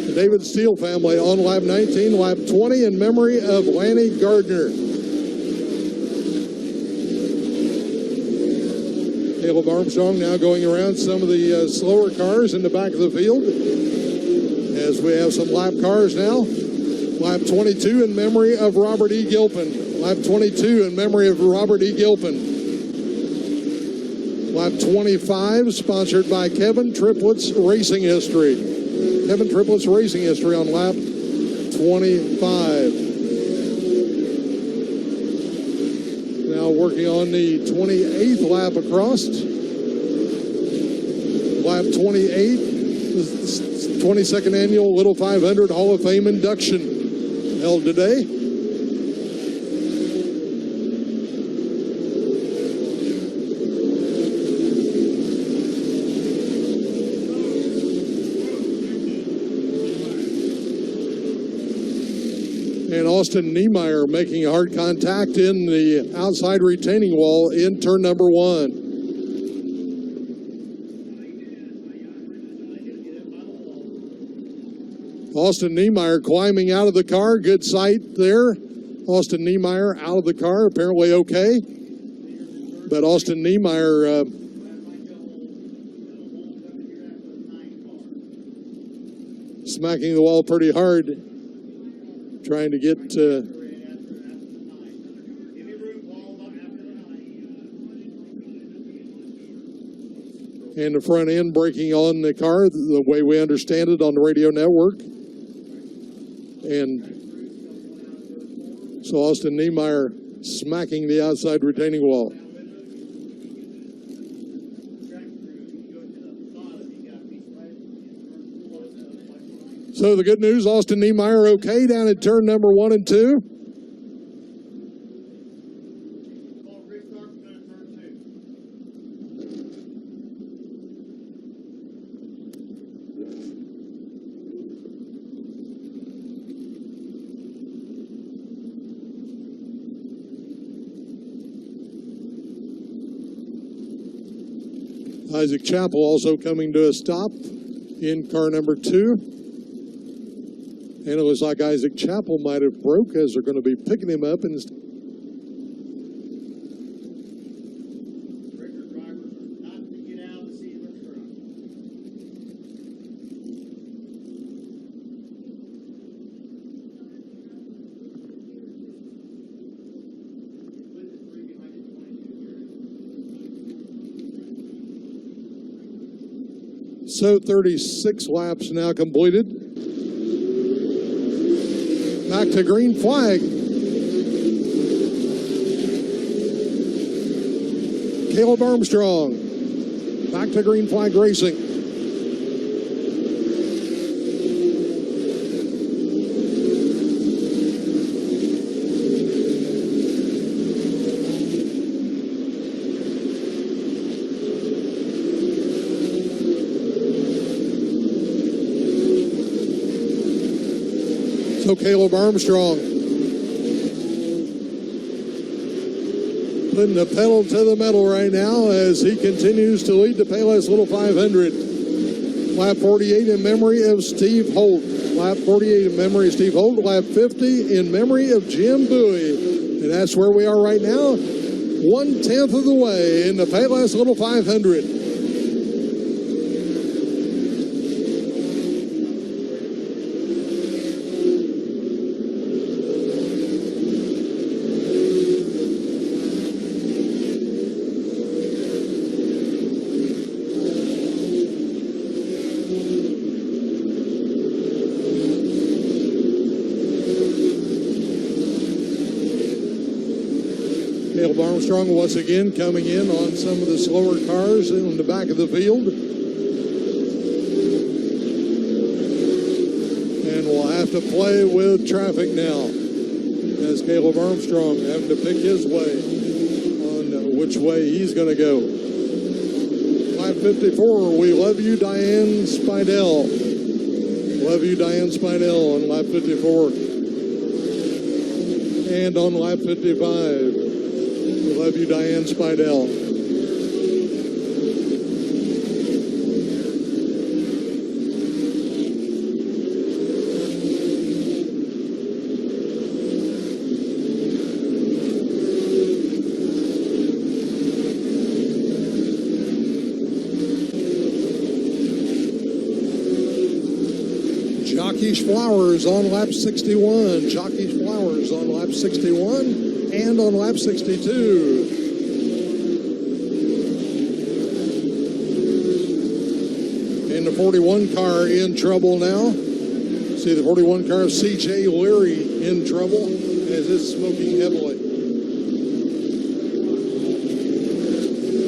The David Steele family on lap 19, lap 20 in memory of Lanny Gardner. Caleb Armstrong now going around some of the slower cars in the back of the field as we have some lap cars now. Lap 22 in memory of Robert E. Gilpin. Lap 22 in memory of Robert E. Gilpin. Lap 25 sponsored by Kevin Triplets Racing History. Kevin Triplets Racing History on lap 25. Now working on the 28th lap across. Lap 28, the 22nd Annual Little 500 Hall of Fame induction held today. And Austin Niemeyer making hard contact in the outside retaining wall in turn number 1. Austin Niemeyer climbing out of the car. Good sight there. Austin Niemeyer out of the car, apparently okay. But Austin Niemeyer smacking the wall pretty hard, trying to get and the front end braking on the car the way we understand it on the radio network. And so Austin Niemeyer smacking the outside retaining wall. So the good news, Austin Niemeyer okay down at turn number 1 and 2. Isaac Chappell also coming to a stop in car number 2. And it looks like Isaac Chappell might have broke as they're going to be picking him up. And so 36 laps now completed. Back to green flag. Caleb Armstrong. Back to green flag racing. So Caleb Armstrong putting the pedal to the metal right now as he continues to lead the Payless Little 500. Lap 48 in memory of Steve Holt. Lap 48 in memory of Steve Holt. Lap 50 in memory of Jim Bowie. And that's where we are right now. 1/10 of the way in the Payless Little 500. Caleb Armstrong once again coming in on some of the slower cars in the back of the field. And we'll have to play with traffic now as Caleb Armstrong having to pick his way on which way he's going to go. Lap 54, we love you, Diane Spidell. Love you, Diane Spidell on lap 54. And on lap 55. We love you, Diane Spidell. Jockey's Flowers on lap 61. Jockey's Flowers on lap 61 and on lap 62. And the 41 car in trouble now. See the 41 car of C.J. Leary in trouble as it's smoking heavily.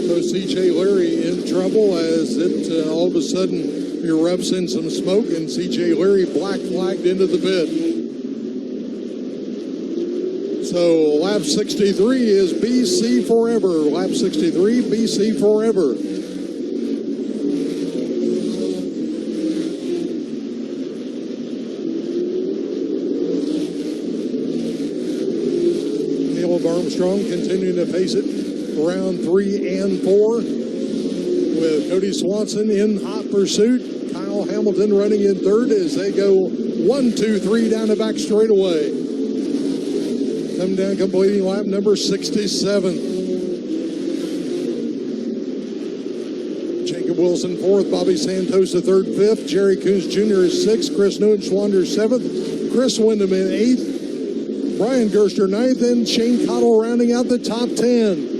So C.J. Leary in trouble as it all of a sudden erupts in some smoke, and C.J. Leary black flagged into the pit. So lap 63 is BC Forever. Lap 63, BC Forever. Caleb Armstrong continuing to pace it around 3 and 4 with Cody Swanson in hot pursuit. Kyle Hamilton running in third as they go 1, 2, 3 down the back straightaway. Come down completing lap number 67. Jacob Wilson fourth, Bobby Santos the third, fifth, Jerry Coons Jr. is sixth, Chris Neuenschwander seventh, Chris Windham in eighth, Brian Gerster ninth, and Shane Cottle rounding out the top 10.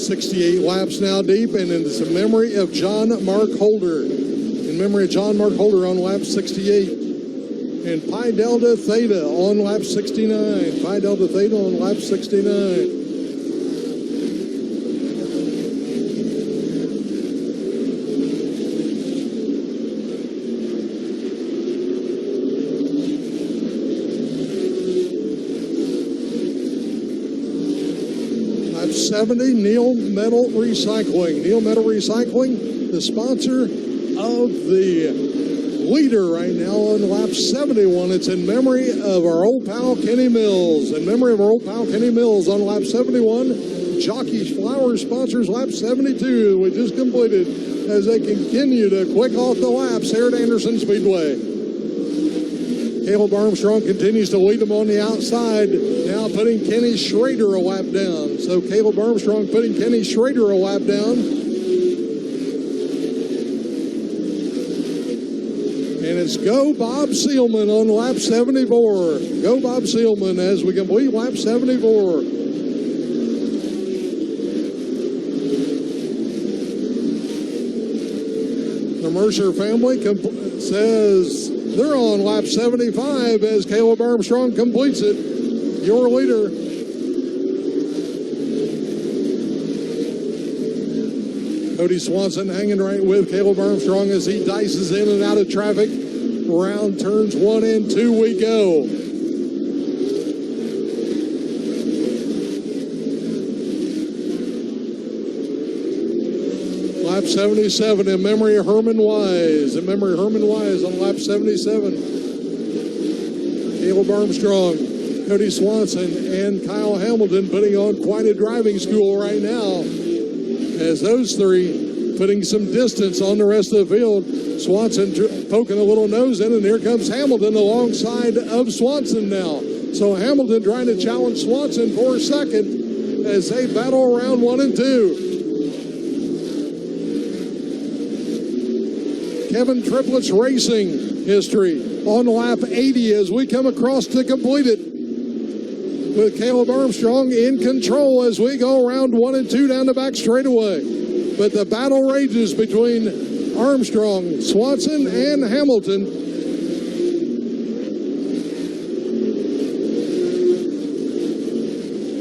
68 laps now deep, and it's in memory of John Mark Holder. In memory of John Mark Holder on lap 68. And Pi Delta Theta on lap 69. Pi Delta Theta on lap 69. Lap 70, Neil Metal Recycling. Neil Metal Recycling, the sponsor of the leader right now on lap 71. It's in memory of our old pal Kenny Mills. In memory of our old pal Kenny Mills on lap 71. Jockey's Flowers sponsors lap 72. We just completed as they continue to quick off the laps here at Anderson Speedway. Caleb Armstrong continues to lead them on the outside, now putting Kenny Schrader a lap down. So Caleb Armstrong putting Kenny Schrader a lap down. And it's Go Bob Seelman on lap 74. Go Bob Seelman as we complete lap 74. The Mercer family says they're on lap 75 as Caleb Armstrong completes it. Your leader. Cody Swanson hanging right with Caleb Armstrong as he dices in and out of traffic. Around turns 1 and 2 we go. Lap 77 in memory of Herman Wise. In memory of Herman Wise on lap 77. Caleb Armstrong, Cody Swanson, and Kyle Hamilton putting on quite a driving school right now. As those three putting some distance on the rest of the field. Swanson poking a little nose in, and here comes Hamilton alongside of Swanson now. So Hamilton trying to challenge Swanson for a second as they battle around 1 and 2. Kevin Triplett's racing history on lap 80 as we come across to complete it. With Caleb Armstrong in control as we go around 1 and 2 down the back straightaway. But the battle rages between Armstrong, Swanson, and Hamilton.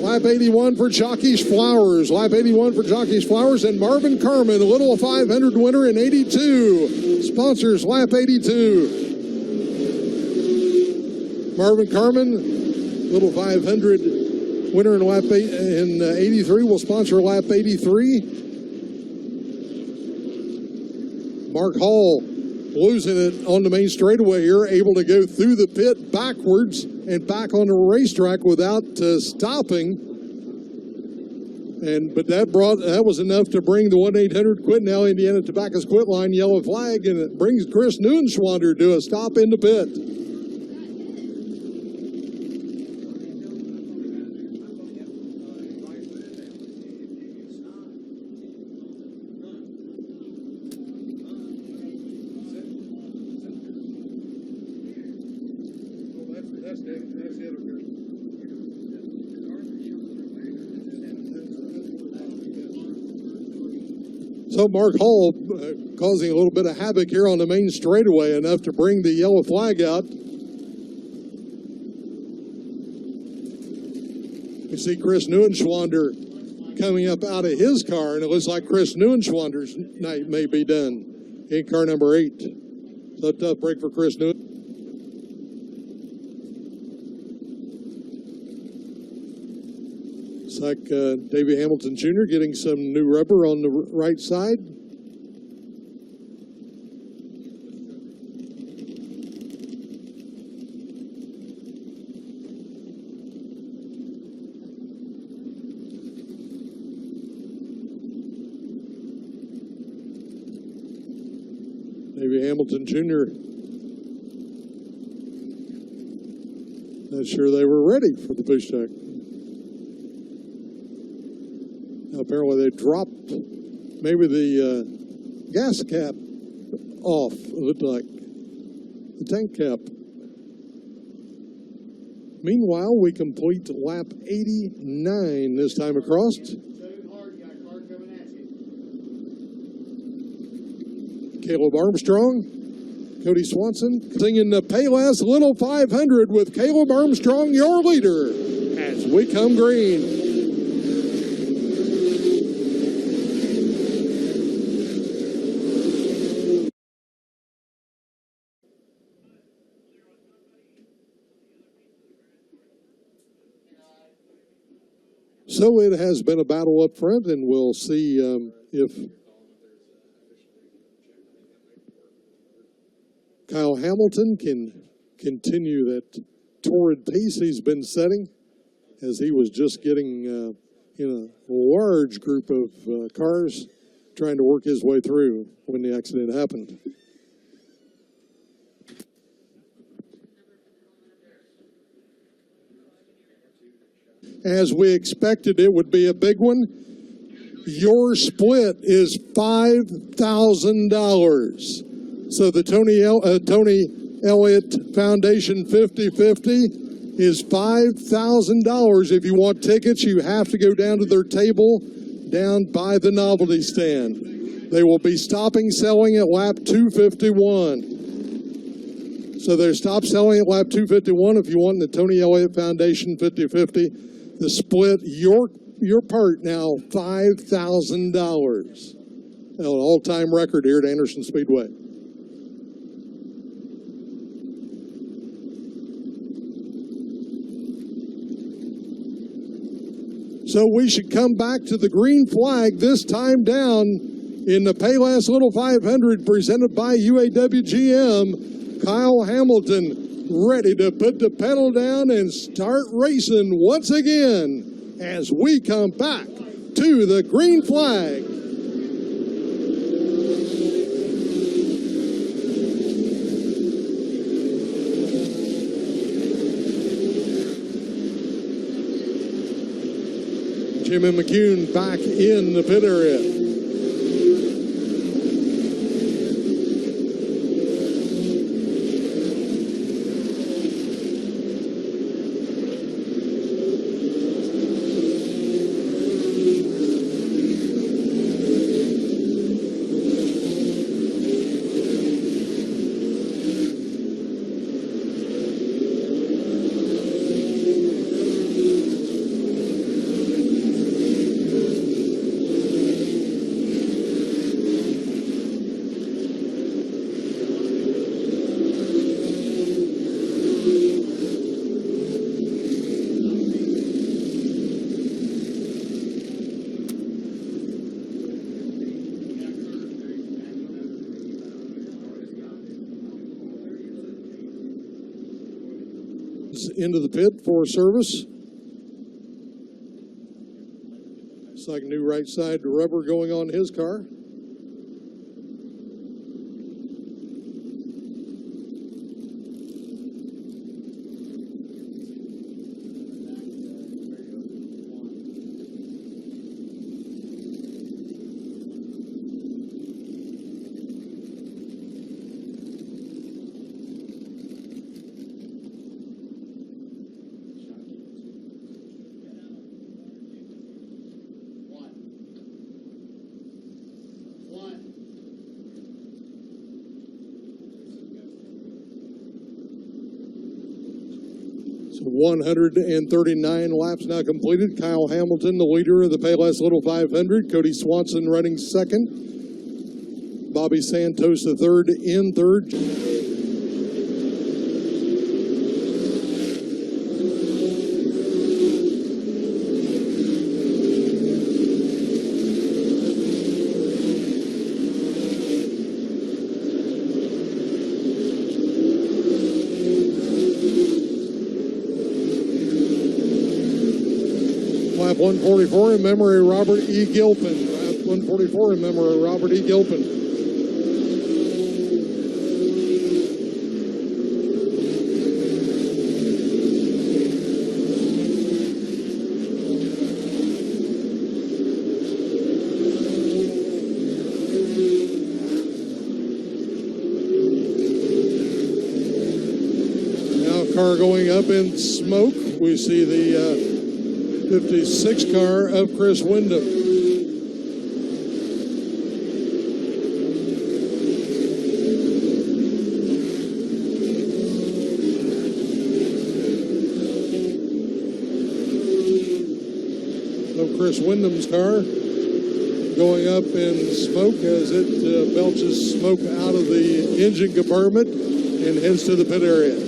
Lap 81 for Jockey's Flowers. Lap 81 for Jockey's Flowers, and Marvin Carman, the Little 500 winner in 82. Sponsors lap 82. Marvin Carman, Little 500 winner in lap 83 will sponsor lap 83. Mark Hall losing it on the main straightaway here, able to go through the pit backwards and back on the racetrack without stopping. But that was enough to bring the 1-800 Quit Now Indiana Tobacco's quit line yellow flag, and it brings Chris Neuenschwander to a stop in the pit. So Mark Hall causing a little bit of havoc here on the main straightaway, enough to bring the yellow flag out. We see Chris Neuenschwander coming up out of his car, and it looks like Chris Neuenschwander's night may be done in car number 8. So a tough break for Chris Neuenschwander. Looks like Davey Hamilton Jr. getting some new rubber on the right side. Davey Hamilton Jr. Not sure they were ready for the Busch check. Apparently they dropped maybe the gas cap off, it looked like, the tank cap. Meanwhile, we complete lap 89 this time across. Caleb Armstrong, Cody Swanson, singing the Payless Little 500 with Caleb Armstrong, your leader, as we come green. So it has been a battle up front, and we'll see if Kyle Hamilton can continue that torrid pace he's been setting, as he was just getting in a large group of cars trying to work his way through when the accident happened. As we expected, it would be a big one. Your split is $5,000. So the Tony Elliott Foundation 50-50 is $5,000. If you want tickets, you have to go down to their table down by the novelty stand. They will be stopping selling at lap 251. So they're stop selling at lap 251 if you want the Tony Elliott Foundation 50-50. The split, your part now, $5,000. An all-time record here at Anderson Speedway. So we should come back to the green flag, this time down in the Payless Little 500 presented by UAW GM. Kyle Hamilton ready to put the pedal down and start racing once again as we come back to the green flag. Jimmy McCune back in the pit area. Into the pit for service. It's like a new right side rubber going on his car. So 139 laps now completed. Kyle Hamilton, the leader of the Payless Little 500. Cody Swanson running second. Bobby Santos the third in third. Lap 144 in memory of Robert E. Gilpin. Lap 144 in memory of Robert E. Gilpin. Now car going up in smoke. We see the 56 car of Chris Windham. So Chris Windham's car going up in smoke as it belches smoke out of the engine compartment and heads to the pit area.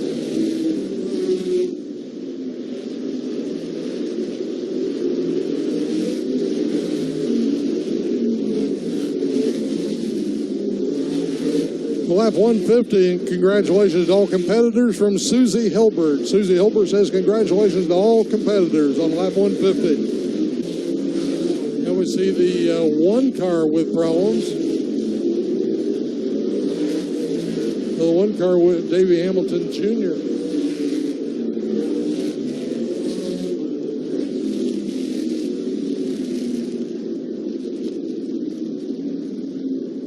Lap 150, and congratulations to all competitors from Susie Hilbert. Susie Hilbert says congratulations to all competitors on lap 150. Now we see the one car with problems. The one car with Davey Hamilton Jr.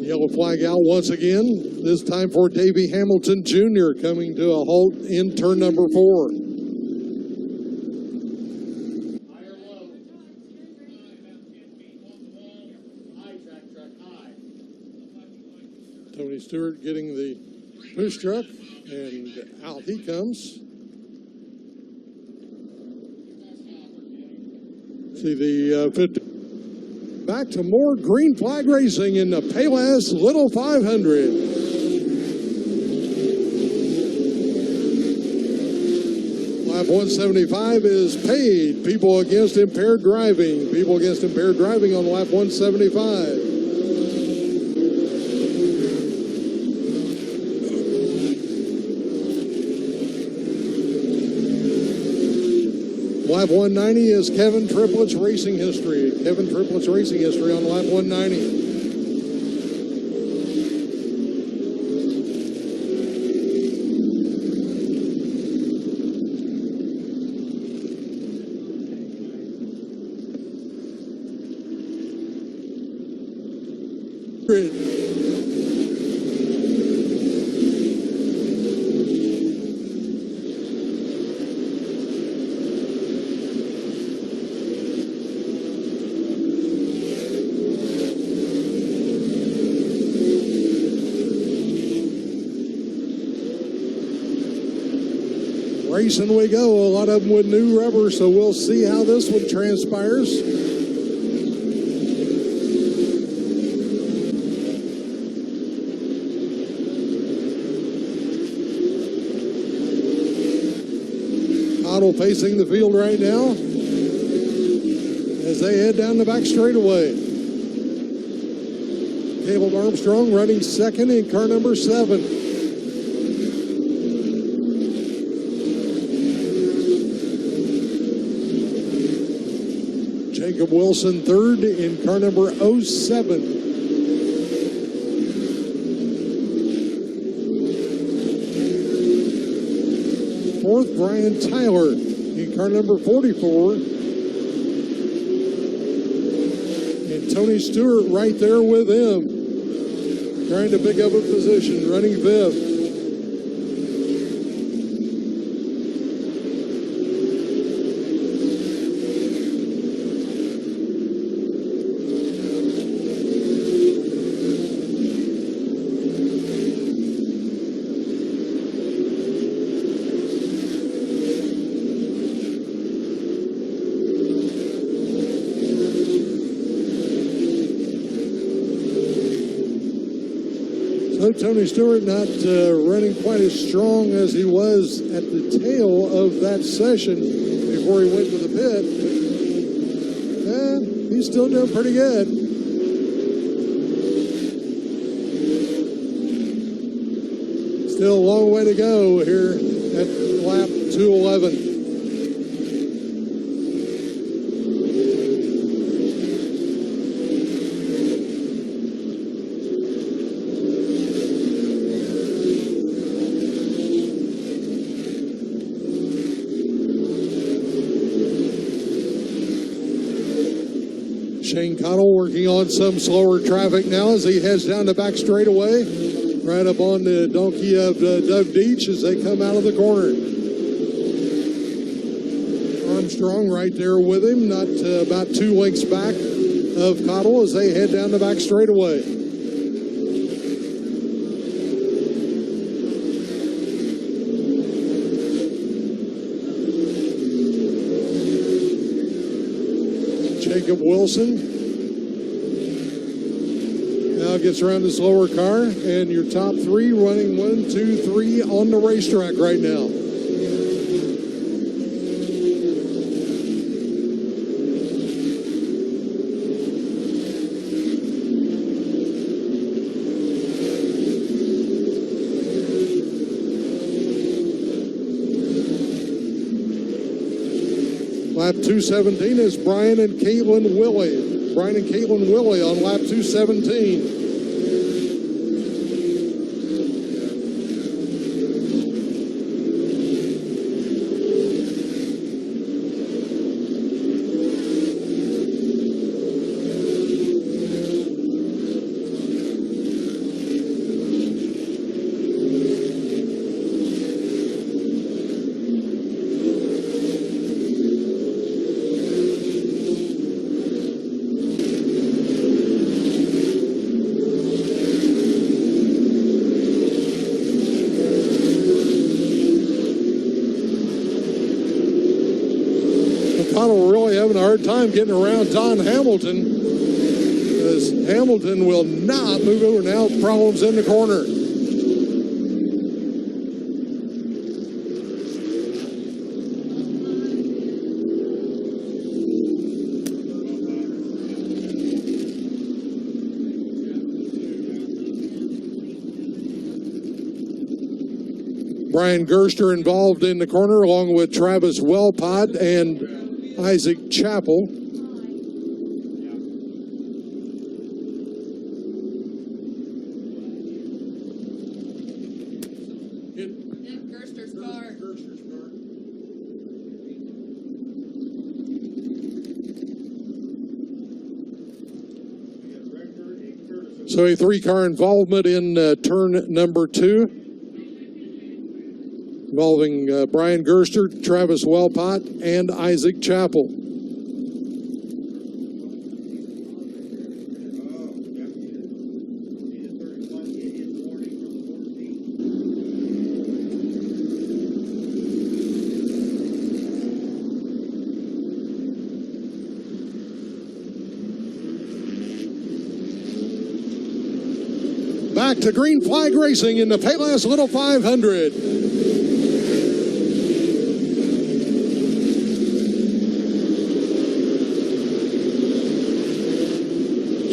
Yellow flag out once again. This time for Davey Hamilton Jr. coming to a halt in turn number 4. Tony Stewart getting the push truck, and out he comes. See the 50. Back to more green flag racing in the Payless Little 500. Lap 175 is paid. People against impaired driving. People against impaired driving on lap 175. Lap 190 is Kevin Triplett's racing history. Kevin Triplett's racing history on lap 190. Racing we go, a lot of them with new rubber, so we'll see how this one transpires. Otto facing the field right now as they head down the back straightaway. Caleb Armstrong running second in car number 7. Jacob Wilson third in car number 07. Fourth, Brian Tyler in car number 44. And Tony Stewart right there with him, trying to pick up a position, running 5th. So Tony Stewart not running quite as strong as he was at the tail of that session before he went to the pit. He's still doing pretty good. Still a long way to go here at lap 211. Shane Cottle working on some slower traffic now as he heads down the back straightaway, right up on the donkey of Doug Deach as they come out of the corner. Armstrong right there with him, not about 2 lengths back of Cottle as they head down the back straightaway. Jacob Wilson now gets around the slower car, and your top 3 running 1, 2, 3 on the racetrack right now. Lap 217 is Brian and Caitlin Willie. Brian and Caitlin Willie on lap 217. Cottle really having a hard time getting around Don Hamilton, as Hamilton will not move over now. Problems in the corner. Brian Gerster involved in the corner along with Travis Wellpot and Isaac Chappell. Gerster's car. So a 3-car involvement in turn number 2. Involving Brian Gerster, Travis Wellpot, and Isaac Chappell. Back to green flag racing in the Payless Little 500.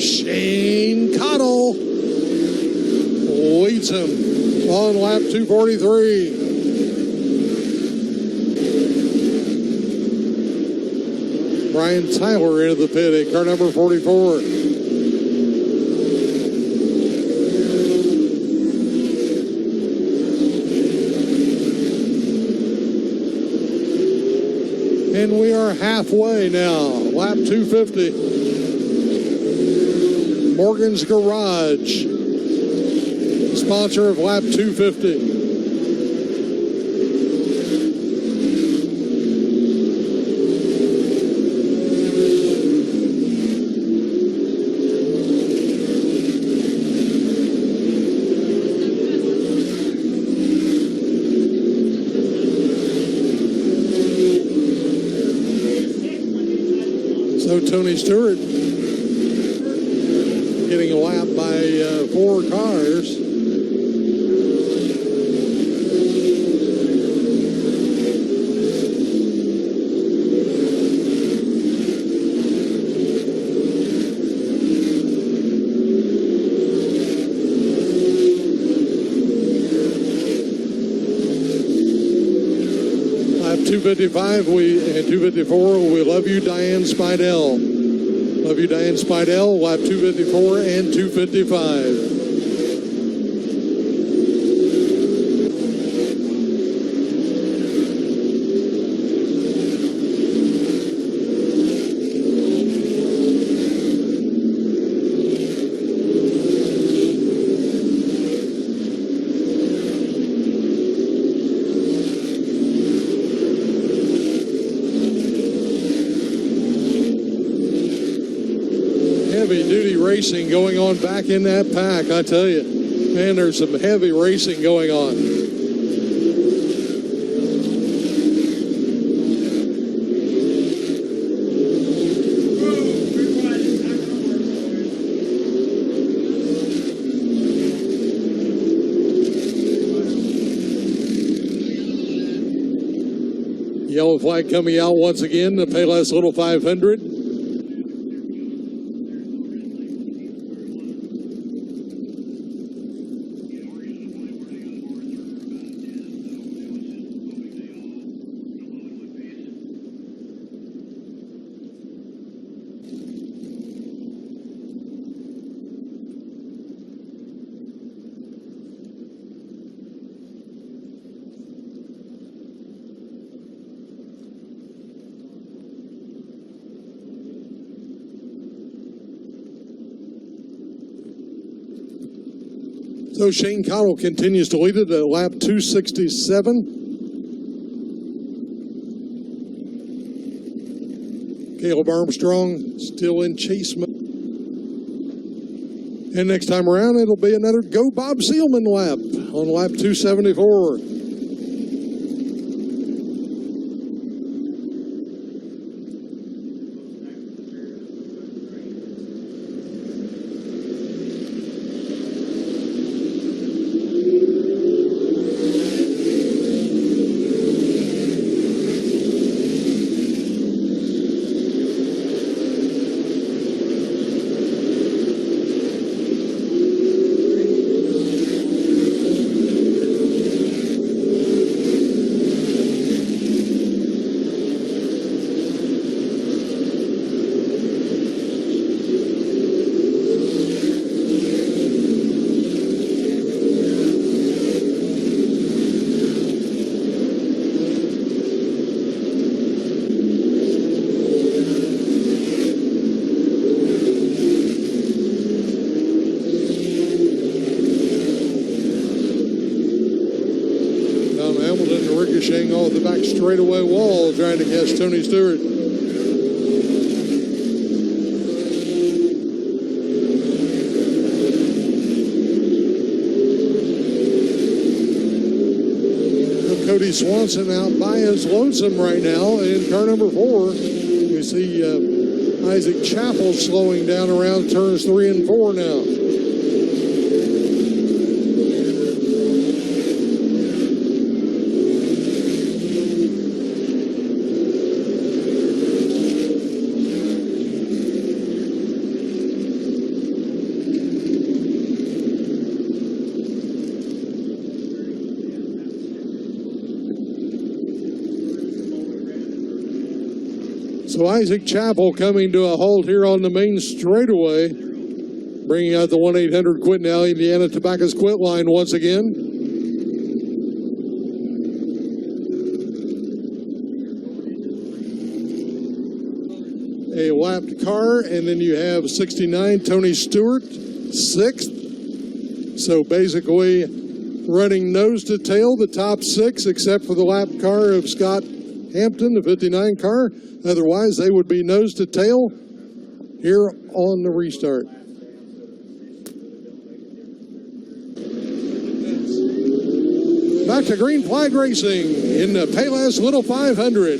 Shane Cottle leads him on lap 243. Brian Tyler into the pit at car number 44. And we are halfway now, lap 250. Morgan's Garage, sponsor of lap 250. So Tony Stewart getting a lap by 4 cars. 2:55 and 2:54. We love you, Diane Spidell. Love you, Diane Spidell. Lap 2:54 and 2:55. Heavy-duty racing going on back in that pack, I tell you. Man, there's some heavy racing going on. Yellow flag coming out once again, the Payless Little 500. So Shane Cottle continues to lead it at lap 267. Caleb Armstrong still in chase mode. And next time around, it'll be another Go Bob Seelman lap on lap 274. Ricocheting off the back straightaway wall, trying to catch Tony Stewart. Cody Swanson out by his lonesome right now in car number 4. We see Isaac Chappell slowing down around turns 3 and 4 now. So Isaac Chappell coming to a halt here on the main straightaway, bringing out the 1-800 Quit Now Indiana Tobacco's quit line once again. A lapped car, and then you have 69 Tony Stewart, 6th. So basically running nose to tail, the top 6, except for the lapped car of Scott Hampton, the 59 car. Otherwise, they would be nose to tail here on the restart. Back to green flag racing in the Payless Little 500.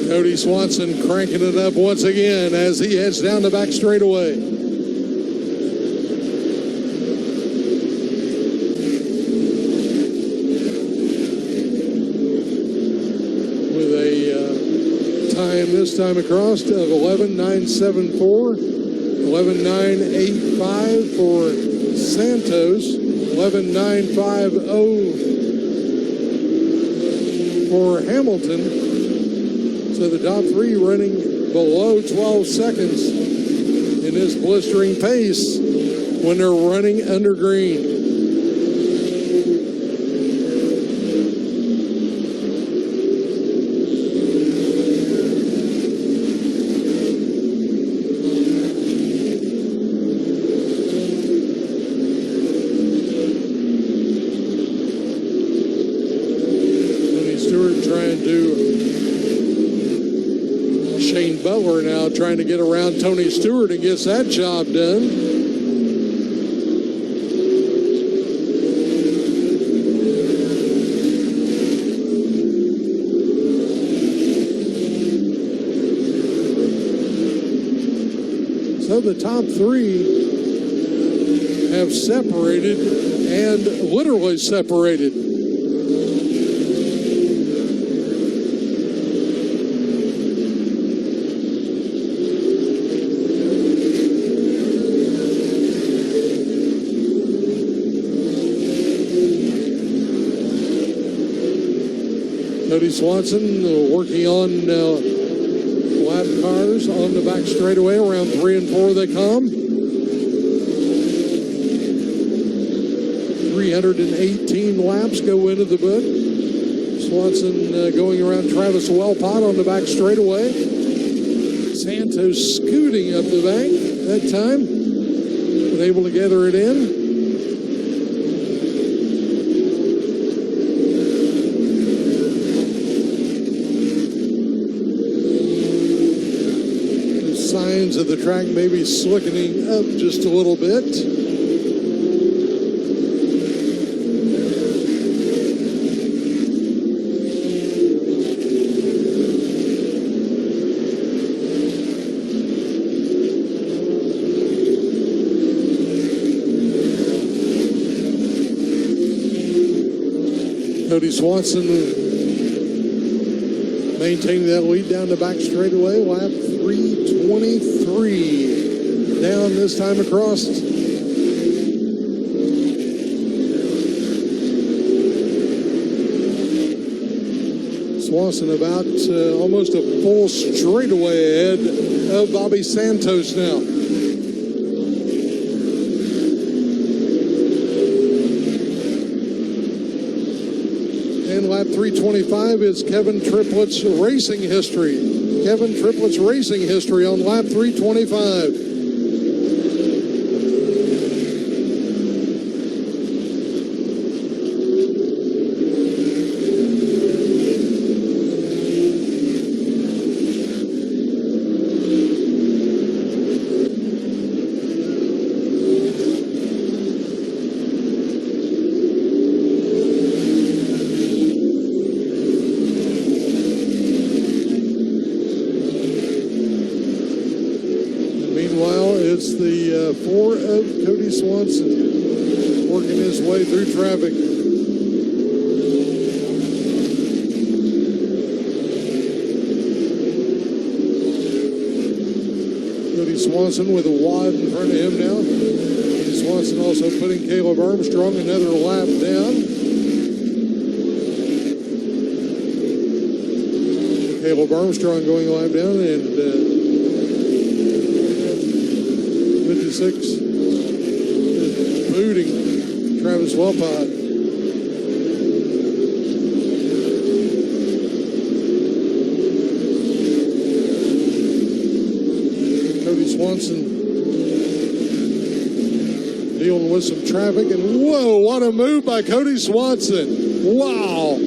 Cody Swanson cranking it up once again as he heads down the back straightaway. With a time this time across of 11.974. 11.985 for Santos. 11.950 for Hamilton. So the top three running below 12 seconds in this blistering pace when they're running under green. Butler now trying to get around Tony Stewart and gets that job done. So the top three have separated and literally separated. Cody Swanson working on lap cars on the back straightaway. Around 3 and 4 they come. 318 laps go into the book. Swanson going around Travis Wellpot on the back straightaway. Santos scooting up the bank that time, but able to gather it in. Signs of the track maybe slickening up just a little bit. Cody Swanson maintaining that lead down the back straightaway. Lap 3:23 down this time across. Swanson about almost a full straightaway ahead of Bobby Santos now. And lap 325 is Kevin Triplett's racing history. Kevin Triplett's racing history on lap 325. It's the four of Cody Swanson working his way through traffic. Cody Swanson with a wad in front of him now. Cody Swanson also putting Caleb Armstrong another lap down. Caleb Armstrong going a lap down, and 56 booting Travis Wellpot. Cody Swanson dealing with some traffic, and whoa, what a move by Cody Swanson. Wow.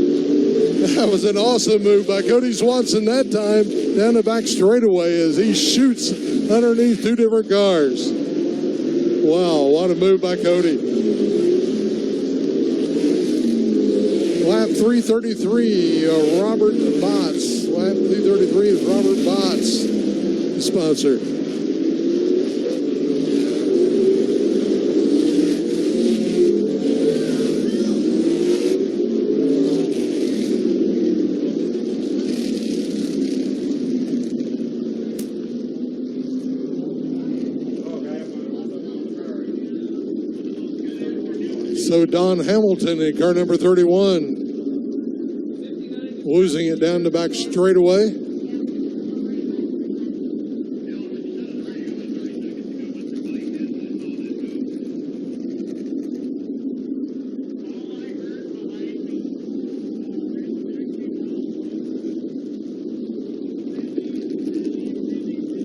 That was an awesome move by Cody Swanson that time down the back straightaway as he shoots underneath two different cars. Wow, what a move by Cody. Lap 333, Robert Botts. Lap 333 is Robert Botts, the sponsor. So Don Hamilton in car number 31, losing it down the back straightaway.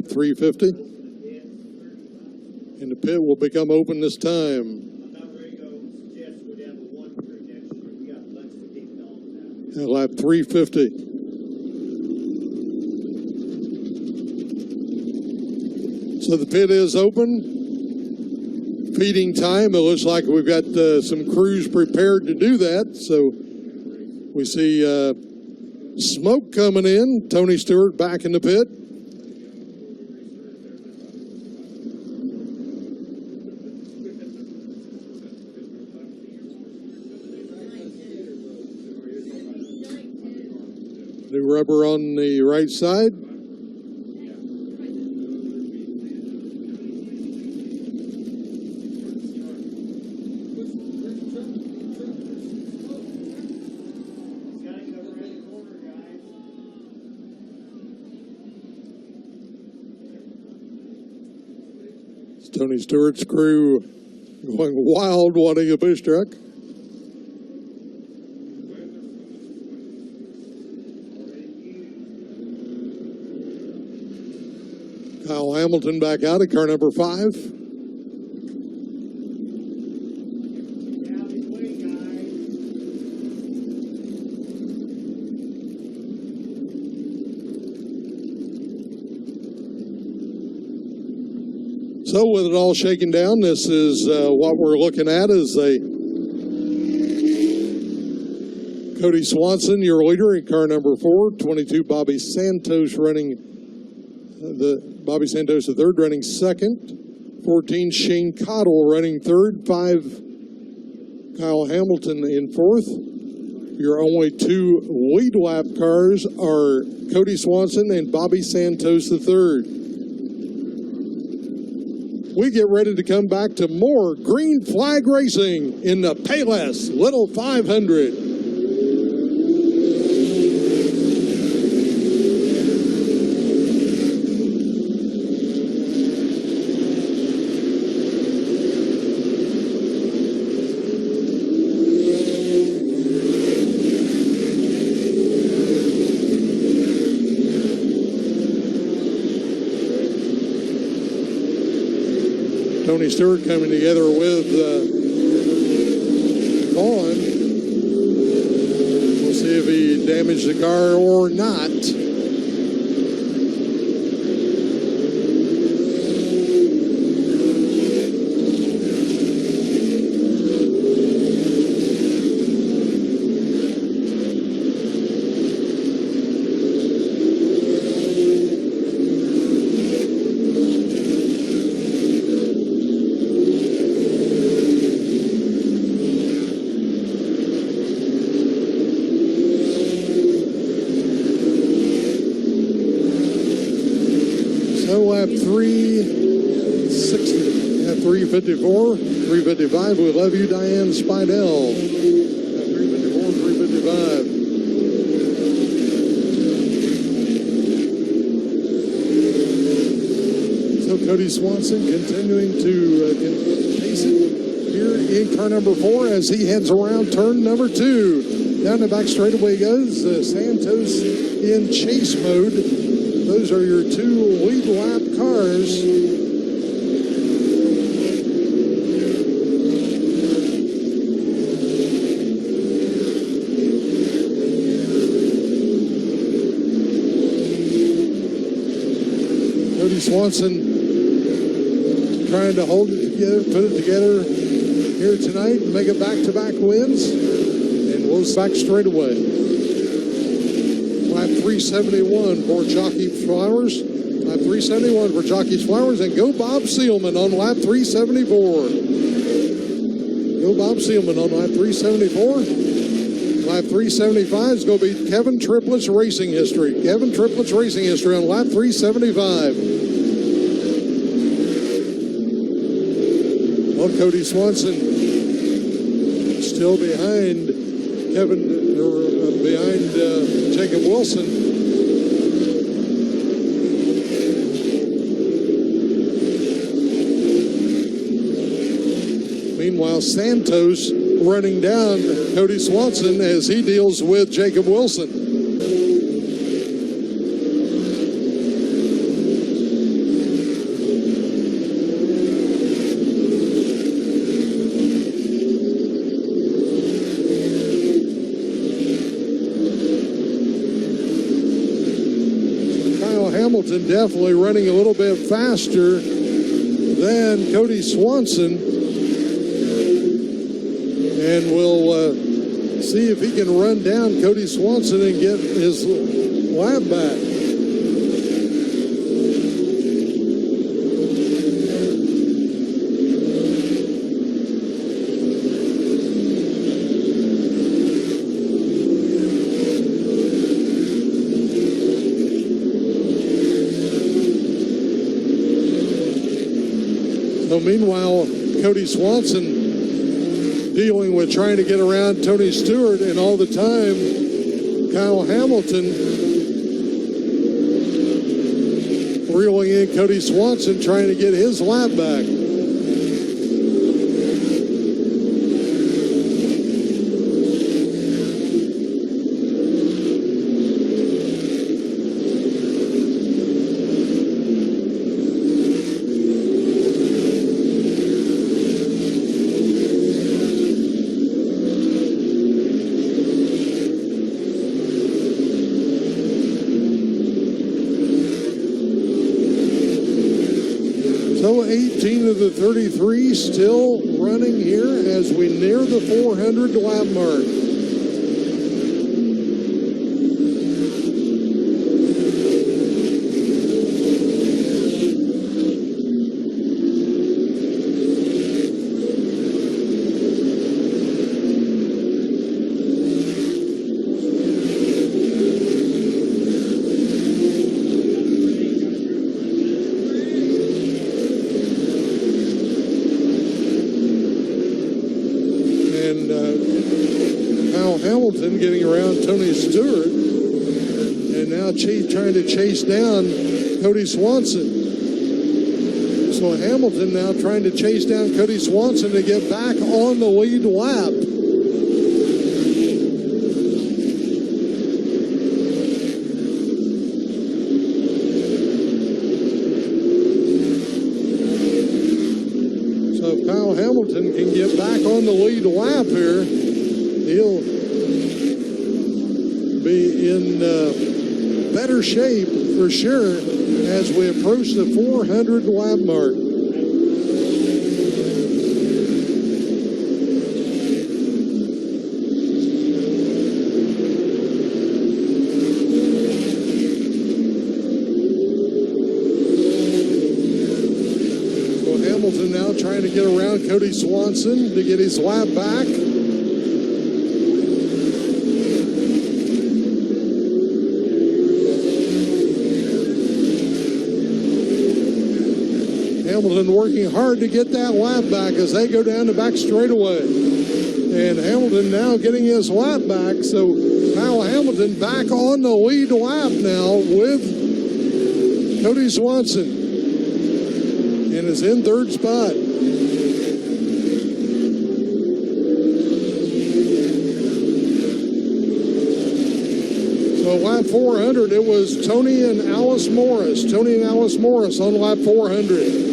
.350, and the pit will become open this time. At lap 350. So the pit is open. Feeding time. It looks like we've got some crews prepared to do that. So we see smoke coming in. Tony Stewart back in the pit. New rubber on the right side. It's Tony Stewart's crew going wild wanting a Busch truck. Kyle Hamilton back out of car number 5. So with it all shaken down, this is what we're looking at is Cody Swanson, your leader in car number 4, 22 Bobby Santos running Bobby Santos the third, running second. 14 Shane Cottle running third. 5 Kyle Hamilton in fourth. Your only 2 lead lap cars are Cody Swanson and Bobby Santos the third. We get ready to come back to more green flag racing in the Payless Little 500. Tony Stewart coming together with Colin. We'll see if he damaged the car or not. So lap 360, at 354, 355. We love you, Diane Spidell. At 354, 355. So Cody Swanson continuing to pace it here in car number 4 as he heads around turn number 2. Down the back straightaway goes Santos in chase mode. Those are your 2 lead lap cars. Cody Swanson trying to hold it together, put it together here tonight, and make it back-to-back wins, and we'll back straight away. Lap 371 for Jockey's Flowers. Lap 371 for Jockey's Flowers, and go Bob Seelman on lap 374. Go Bob Seelman on lap 374. Lap 375 is going to be Kevin Triplett's Racing History. Kevin Triplett's Racing History on lap 375. Well, Cody Swanson still behind Jacob Wilson. Meanwhile, Santos running down Cody Swanson as he deals with Jacob Wilson. Hamilton definitely running a little bit faster than Cody Swanson, and we'll see if he can run down Cody Swanson and get his lap back. So meanwhile, Cody Swanson dealing with trying to get around Tony Stewart, and all the time, Kyle Hamilton reeling in Cody Swanson trying to get his lap back. So 18 of the 33 still running here as we near the 400 lap mark. Hamilton getting around Tony Stewart, and now trying to chase down Cody Swanson. So Hamilton now trying to chase down Cody Swanson to get back on the lead lap. So if Kyle Hamilton can get back on the lead lap here, he'll be in better shape for sure as we approach the 400 lap mark. So Hamilton now trying to get around Cody Swanson to get his lap back. Hamilton working hard to get that lap back as they go down the back straightaway. And Hamilton now getting his lap back. So Kyle Hamilton back on the lead lap now with Cody Swanson. And is in third spot. So lap 400, it was Tony and Alice Morris. Tony and Alice Morris on lap 400.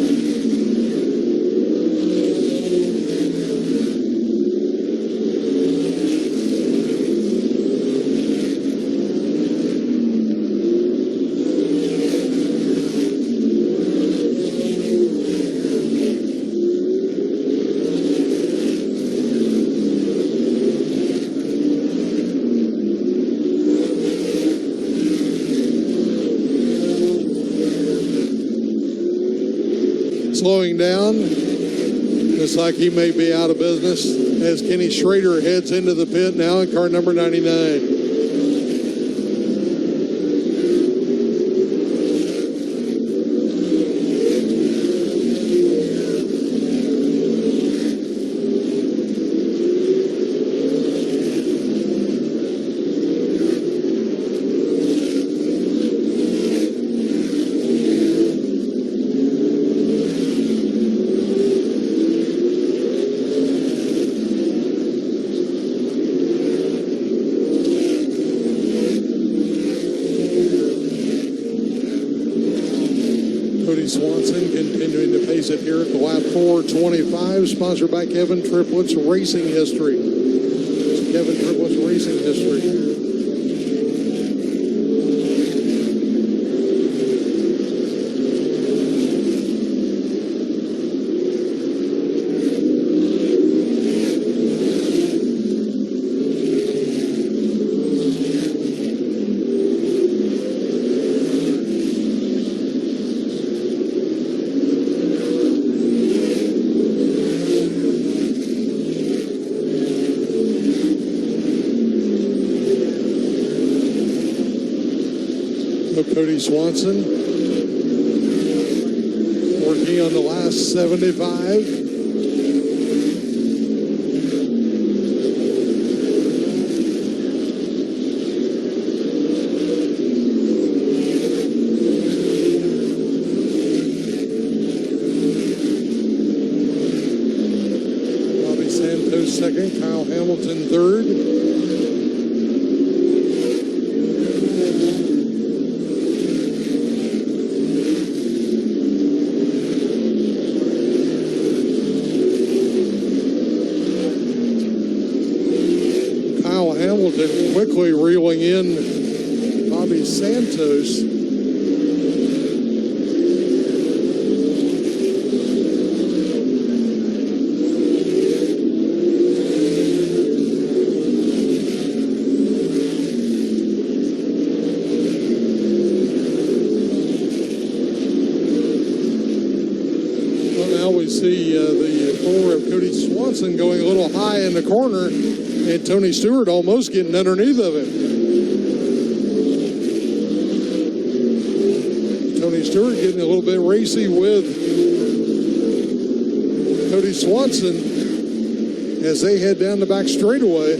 Slowing down, looks like he may be out of business as Kenny Schrader heads into the pit now in car number 99. Cody Swanson continuing to pace it here at the lap 4:25, sponsored by Kevin Triplett's Racing History. Kevin Triplett's Racing History. Cody Swanson working on the last 75. Bobby Santos second, Kyle Hamilton third. Hamilton quickly reeling in Bobby Santos. Well, now we see the four of Cody Swanson going a little high in the corner. And Tony Stewart almost getting underneath of him. Tony Stewart getting a little bit racy with Cody Swanson as they head down the back straightaway.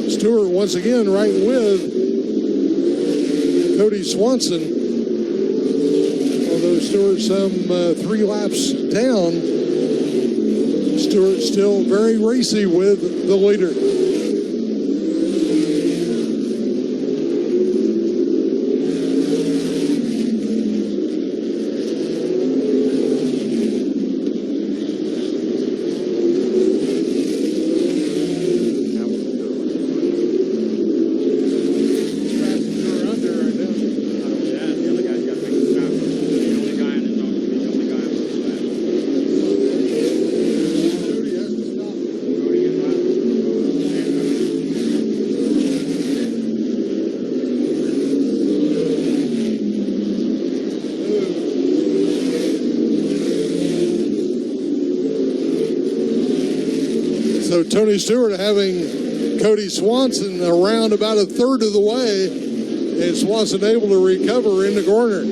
Stewart once again right with Cody Swanson. Although Stewart some 3 laps down, Stewart still very racy with the leader. So Tony Stewart having Cody Swanson around about a third of the way, and Swanson able to recover in the corner.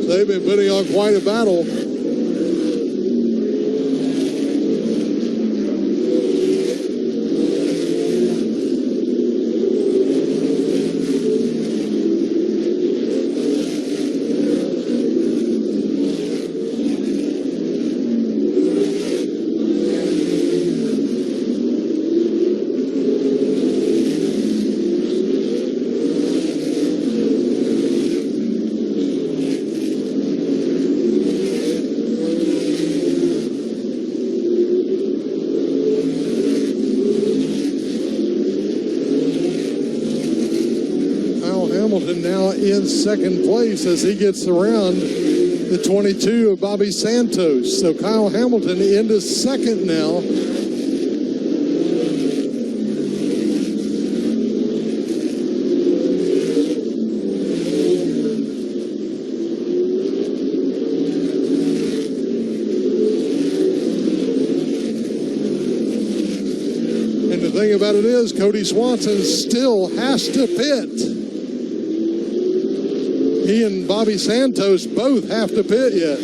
So they've been putting on quite a battle. Now in second place as he gets around the 22 of Bobby Santos. So Kyle Hamilton into second now. And the thing about it is, Cody Swanson still has to pit. He and Bobby Santos both have to pit yet.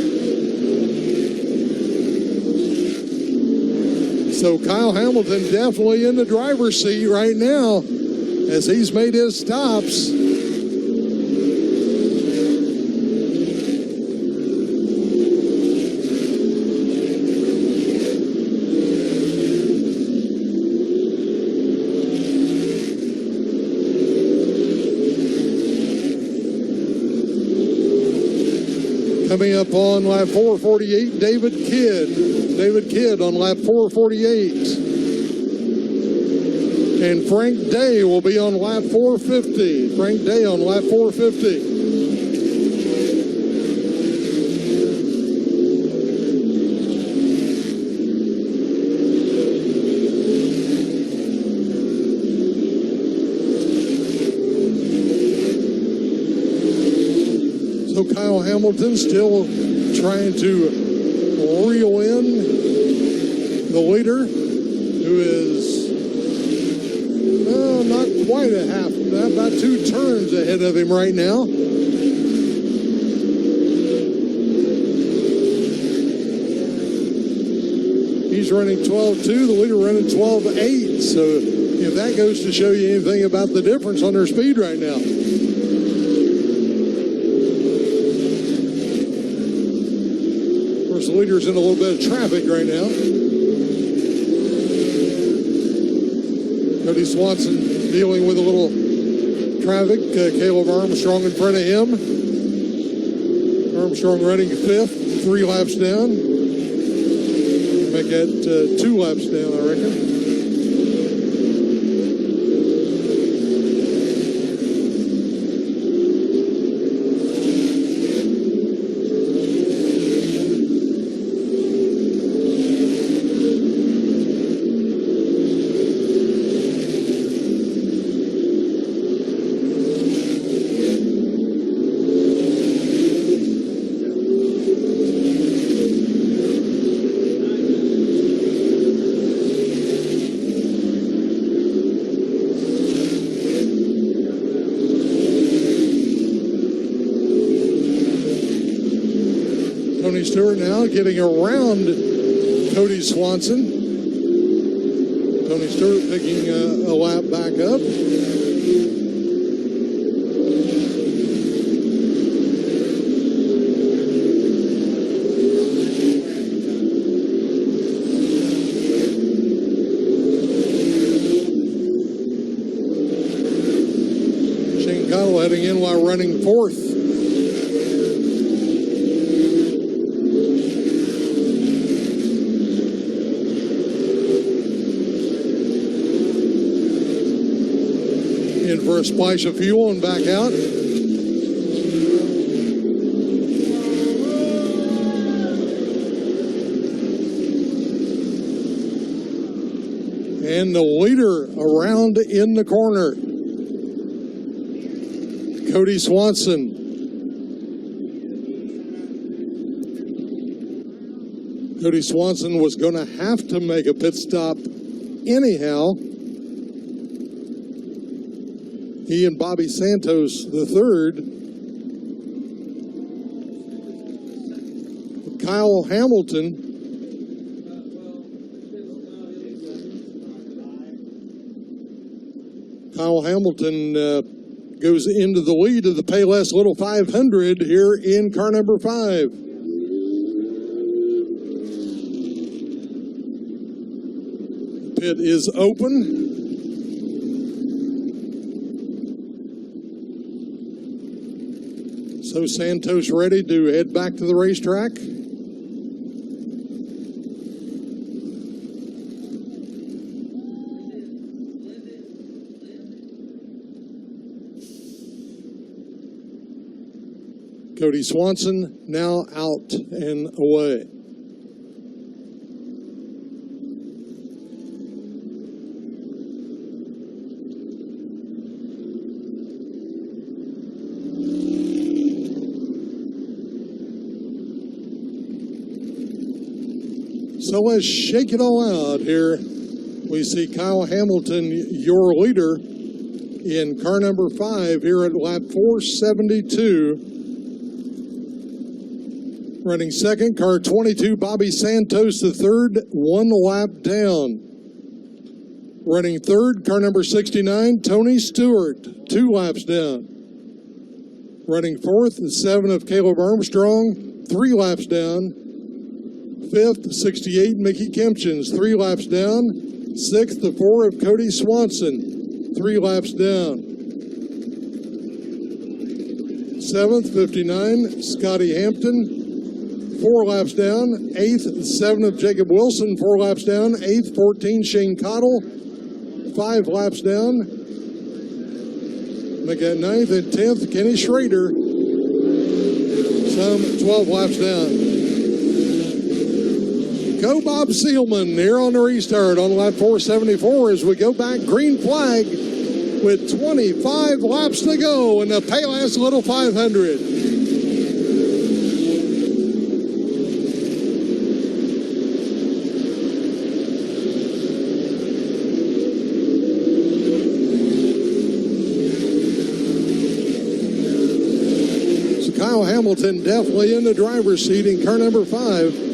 So Kyle Hamilton definitely in the driver's seat right now as he's made his stops. Coming up on lap 448, David Kidd. David Kidd on lap 448. And Frank Day will be on lap 450. Frank Day on lap 450. So Kyle Hamilton still trying to reel in the leader, who is not quite a half, about 2 turns ahead of him right now. He's running 12.2, the leader running 12.8. So if that goes to show you anything about the difference on their speed right now. Of course, the leader's in a little bit of traffic right now. Cody Swanson dealing with a little traffic. Caleb Armstrong in front of him. Armstrong running 5th, 3 laps down. Make that 2 laps down, I reckon. Tony Stewart now getting around Cody Swanson. Tony Stewart picking a lap back up. Shane Cottle heading in while running 4th. In for a splash of fuel and back out. And the leader around in the corner, Cody Swanson. Cody Swanson was going to have to make a pit stop anyhow. He and Bobby Santos, the third. Kyle Hamilton. Kyle Hamilton goes into the lead of the Payless Little 500 here in car number 5. Pit is open. So Santos ready to head back to the racetrack. Cody Swanson now out and away. So let's shake it all out here. We see Kyle Hamilton, your leader, in car number 5 here at lap 472. Running second, car 22, Bobby Santos, the third, 1 lap down. Running third, car number 69, Tony Stewart, 2 laps down. Running fourth, the 7 of Caleb Armstrong, 3 laps down. 5th, 68, Mickey Kempchens, 3 laps down. 6th, the 4 of Cody Swanson, 3 laps down. 7th, 59, Scotty Hampton. 4 laps down. 8th, 7 of Jacob Wilson, 4 laps down. 8th, 14, Shane Cottle, 5 laps down. Look at 9th and 10th, Kenny Schrader, some 12 laps down. Go Bob Seelman here on the restart on lap 474 as we go back. Green flag with 25 laps to go in the Payless Little 500. So Kyle Hamilton definitely in the driver's seat in car number 5.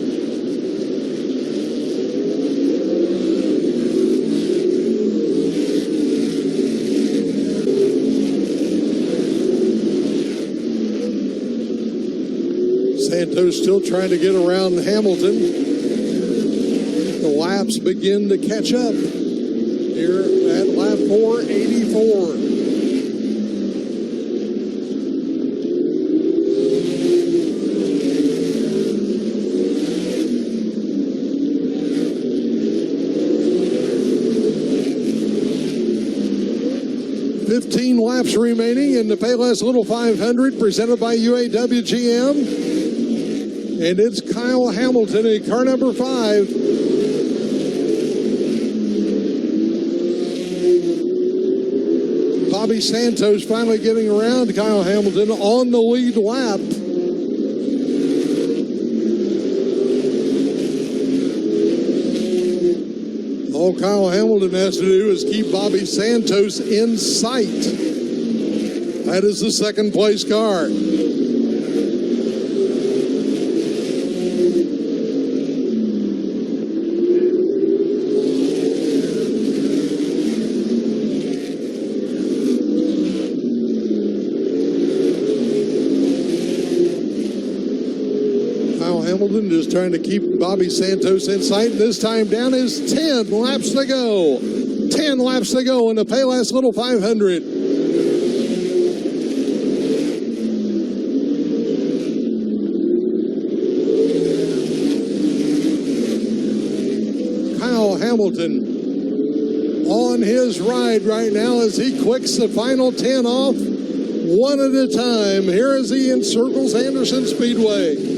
Santos still trying to get around Hamilton. The laps begin to catch up here at lap 484. $15 laps remaining in the Payless Little 500 presented by UAW GM. And it's Kyle Hamilton in car number 5. Bobby Santos finally getting around Kyle Hamilton on the lead lap. All Kyle Hamilton has to do is keep Bobby Santos in sight. That is the second place car. Hamilton just trying to keep Bobby Santos in sight. This time down is 10 laps to go. 10 laps to go in the Payless Little 500. Kyle Hamilton on his ride right now as he clicks the final 10 off one at a time. Here as he encircles Anderson Speedway.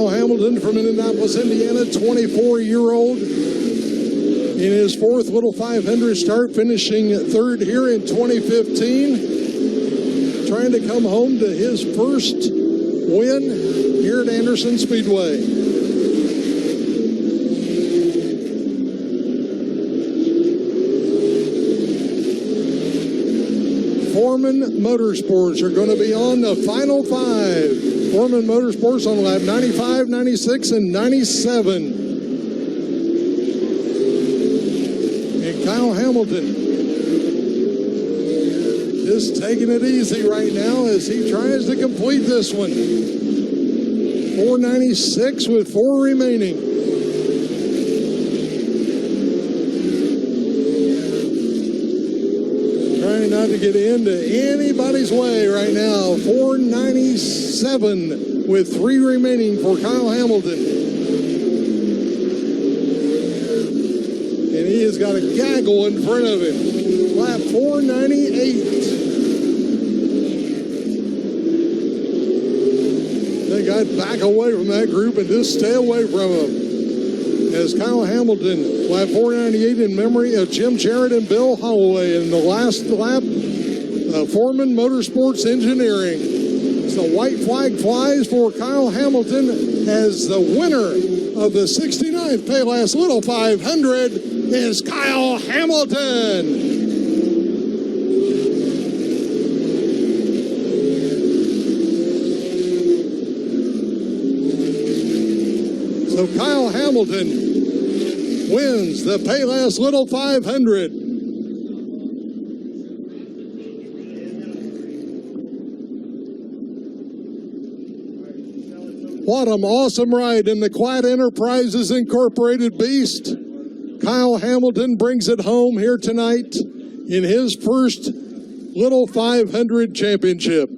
Hamilton from Indianapolis, Indiana, 24-year-old in his 4th Little 500 start, finishing 3rd here in 2015, trying to come home to his first win here at Anderson Speedway. Foreman Motorsports are going to be on the final 5. Foreman Motorsports on lap 95, 96, and 97. And Kyle Hamilton just taking it easy right now as he tries to complete this one. 496 with 4 remaining. Trying not to get into anybody's way right now. 497 with 3 remaining for Kyle Hamilton. And he has got a gaggle in front of him. Lap 498. They got back away from that group and just stay away from them. As Kyle Hamilton, lap 498 in memory of Jim Jarrett and Bill Holloway. In the last lap, Foreman Motorsports Engineering. So the white flag flies for Kyle Hamilton as the winner of the 69th Payless Little 500 is Kyle Hamilton. So Kyle Hamilton wins the Payless Little 500. What an awesome ride in the Quiet Enterprises Incorporated Beast. Kyle Hamilton brings it home here tonight in his first Little 500 championship.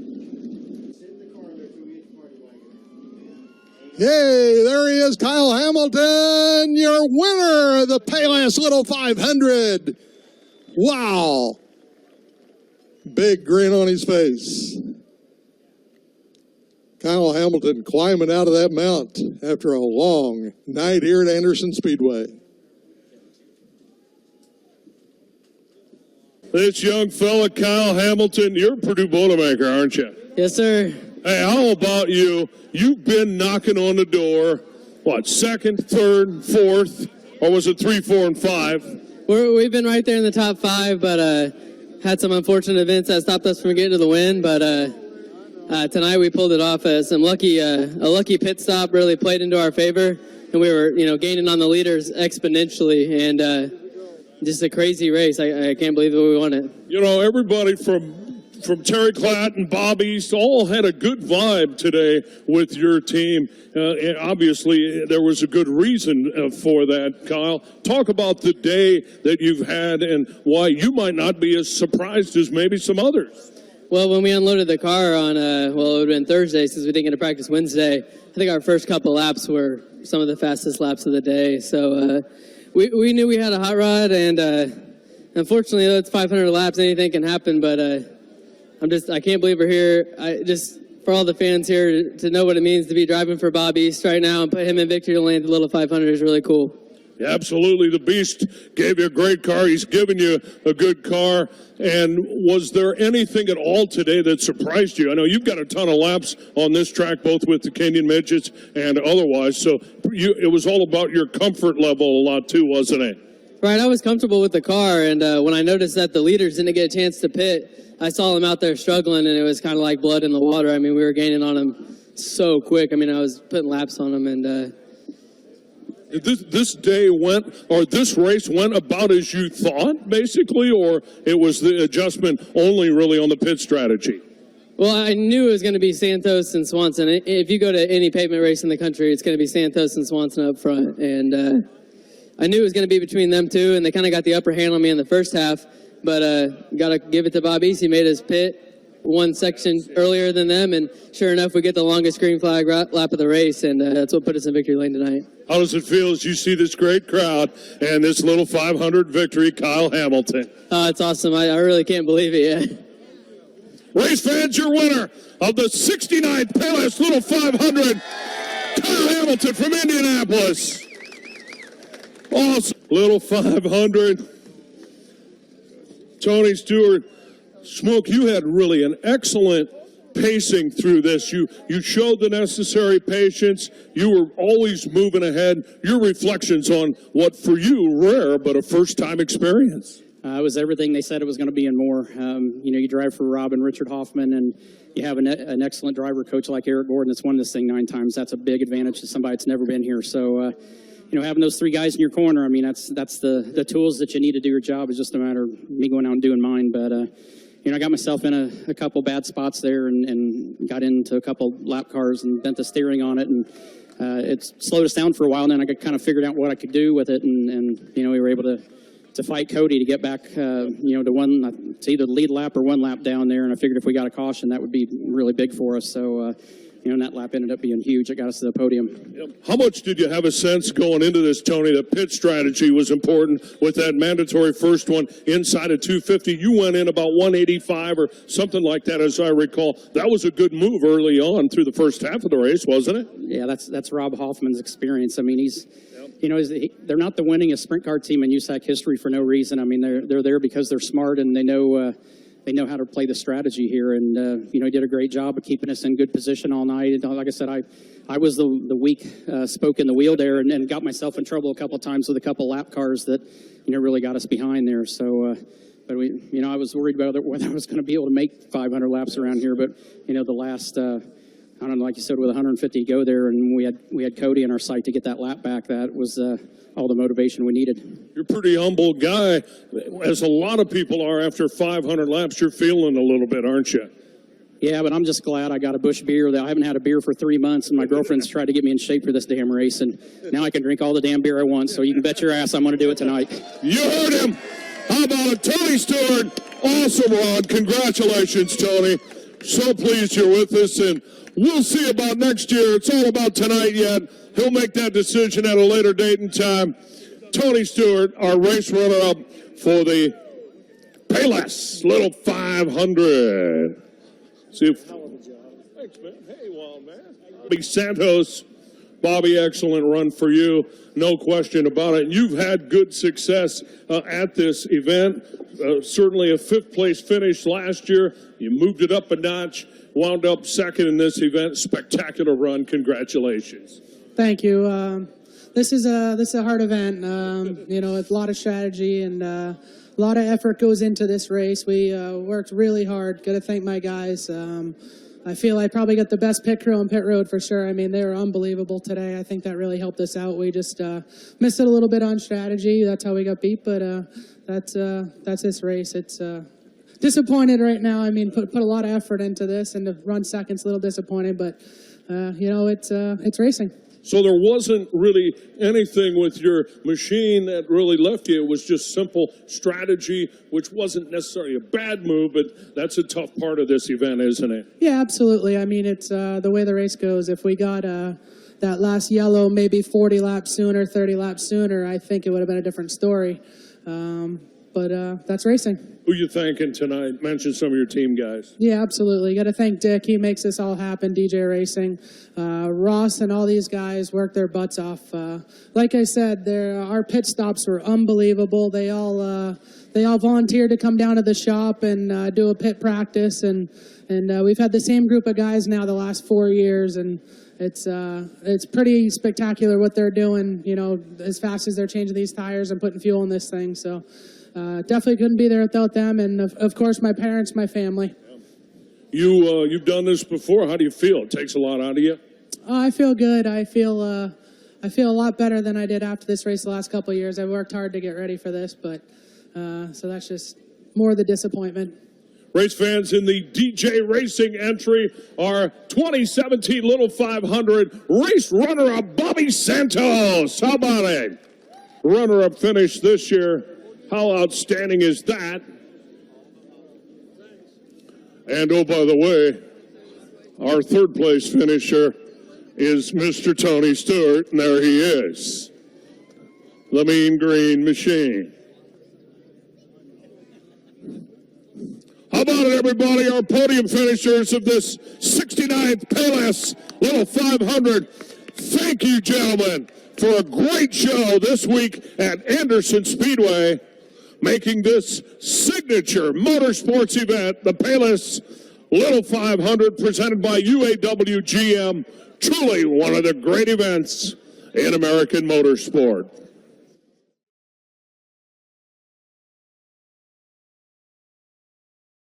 Yay, there he is, Kyle Hamilton, your winner of the Payless Little 500. Wow. Big grin on his face. Kyle Hamilton climbing out of that mount after a long night here at Anderson Speedway. This young fella, Kyle Hamilton, you're a Purdue Boilermaker, aren't you? Yes, sir. Hey, how about you? You've been knocking on the door, what, second, third, fourth, or was it 3, 4, and 5? We've been right there in the top 5, but had some unfortunate events that stopped us from getting to the win. But tonight we pulled it off. A lucky pit stop really played into our favor, and we were, gaining on the leaders exponentially, and just a crazy race. I can't believe that we won it. Everybody from Terry Klatt and Bob East all had a good vibe today with your team. And obviously, there was a good reason for that, Kyle. Talk about the day that you've had and why you might not be as surprised as maybe some others. Well, when we unloaded the car on, it would have been Thursday since we didn't get to practice Wednesday, I think our first couple laps were some of the fastest laps of the day. So we knew we had a hot rod, and unfortunately, that's 500 laps. Anything can happen, but I can't believe we're here. For all the fans here to know what it means to be driving for Bob East right now and put him in victory lane at the Little 500 is really cool. Yeah, absolutely. The Beast gave you a great car. He's given you a good car. And was there anything at all today that surprised you? I know you've got a ton of laps on this track, both with the Kenyon midgets and otherwise. So it was all about your comfort level a lot too, wasn't it? Right. I was comfortable with the car. And when I noticed that the leaders didn't get a chance to pit, I saw them out there struggling, and it was kind of like blood in the water. I mean, we were gaining on them so quick. I mean, I was putting laps on them, and this race went about as you thought, basically, or it was the adjustment only really on the pit strategy? Well, I knew it was going to be Santos and Swanson. If you go to any pavement race in the country, it's going to be Santos and Swanson up front, and I knew it was going to be between them two, and they kind of got the upper hand on me in the first half. But got to give it to Bob East. He made his pit one section earlier than them, and sure enough, we get the longest green flag lap of the race, and that's what put us in victory lane tonight. How does it feel as you see this great crowd and this Little 500 victory, Kyle Hamilton? It's awesome. I really can't believe it yet. Race fans, your winner of the 69th Payless Little 500, Kyle Hamilton from Indianapolis. Awesome. Little 500. Tony Stewart, Smoke, you had really an excellent pacing through this. You showed the necessary patience. You were always moving ahead. Your reflections on what for you, rare, but a first-time experience. It was everything they said it was going to be and more. You drive for Rob and Richard Hoffman, and you have an excellent driver coach like Eric Gordon that's won this thing 9 times. That's a big advantage to somebody that's never been here. So, having those 3 guys in your corner, I mean, that's the tools that you need to do your job. It's just a matter of me going out and doing mine. But, I got myself in a couple bad spots there and got into a couple lap cars and bent the steering on it. And it slowed us down for a while. And then I kind of figured out what I could do with it. And we were able to fight Cody to get back, to either the lead lap or 1 lap down there. And I figured if we got a caution, that would be really big for us. So, and that lap ended up being huge. It got us to the podium. Yep. How much did you have a sense going into this, Tony, that pit strategy was important with that mandatory first one inside of 250? You went in about 185 or something like that, as I recall. That was a good move early on through the first half of the race, wasn't it? Yeah, that's Rob Hoffman's experience. I mean, they're not the winningest sprint car team in USAC history for no reason. I mean, they're there because they're smart and they know how to play the strategy here, and he did a great job of keeping us in good position all night. And like I said, I was the weak spoke in the wheel there, and got myself in trouble a couple of times with a couple lap cars that really got us behind there. So, but I was worried about whether I was going to be able to make 500 laps around here. But the last I don't know, like you said, with 150 to go there, and we had Cody in our sight to get that lap back. That was all the motivation we needed. You're a pretty humble guy, as a lot of people are after 500 laps. You're feeling a little bit, aren't you? Yeah, but I'm just glad I got a Busch beer. I haven't had a beer for 3 months, and my girlfriend's tried to get me in shape for this damn race, and now I can drink all the damn beer I want, so you can bet your ass I'm going to do it tonight. You heard him. How about it? Tony Stewart. Awesome run. Congratulations, Tony. So pleased you're with us, and we'll see about next year. It's all about tonight yet. He'll make that decision at a later date and time. Tony Stewart, our race runner-up for the Payless Little 500. See if... Thanks, man. Hey, wild man. Bobby Santos. Bobby, excellent run for you. No question about it. You've had good success at this event. Certainly a fifth-place finish last year. You moved it up a notch, wound up second in this event. Spectacular run. Congratulations. Thank you. This is a hard event. You know, a lot of strategy and a lot of effort goes into this race. We worked really hard. Got to thank my guys. I feel I probably got the best pit crew on pit road for sure. I mean, they were unbelievable today. I think that really helped us out. We just missed it a little bit on strategy. That's how we got beat. But that's this race. It's disappointed right now. I mean, put a lot of effort into this, and to run second's a little disappointed. But you know, it's racing. So there wasn't really anything with your machine that really left you. It was just simple strategy, which wasn't necessarily a bad move, but that's a tough part of this event, isn't it? Yeah, absolutely. I mean, it's the way the race goes. If we got that last yellow maybe 40 laps sooner, 30 laps sooner, I think it would have been a different story. But that's racing. Who you thanking tonight? Mention some of your team guys. Yeah, absolutely. Got to thank Dick. He makes this all happen. DJ Racing, Ross, and all these guys work their butts off. Like I said, our pit stops were unbelievable. They all volunteered to come down to the shop and do a pit practice, and we've had the same group of guys now the last 4 years, and it's pretty spectacular what they're doing. You know, as fast as they're changing these tires and putting fuel in this thing. So. Definitely couldn't be there without them, and of course my parents, my family. You've done this before. How do you feel? It takes a lot out of you. I feel good. I feel a lot better than I did after this race the last couple of years. I worked hard to get ready for this, but so that's just more the disappointment. Race fans, in the DJ Racing entry, our 2017 Little 500 race runner-up Bobby Santos. How about it? Runner-up finish this year. How outstanding is that? And oh, by the way, our third place finisher is Mr. Tony Stewart, and there he is. The Mean Green Machine. How about it, everybody? Our podium finishers of this 69th Payless Little 500. Thank you, gentlemen, for a great show this week at Anderson Speedway, making this signature motorsports event, the Payless Little 500, presented by UAW GM. Truly one of the great events in American motorsport.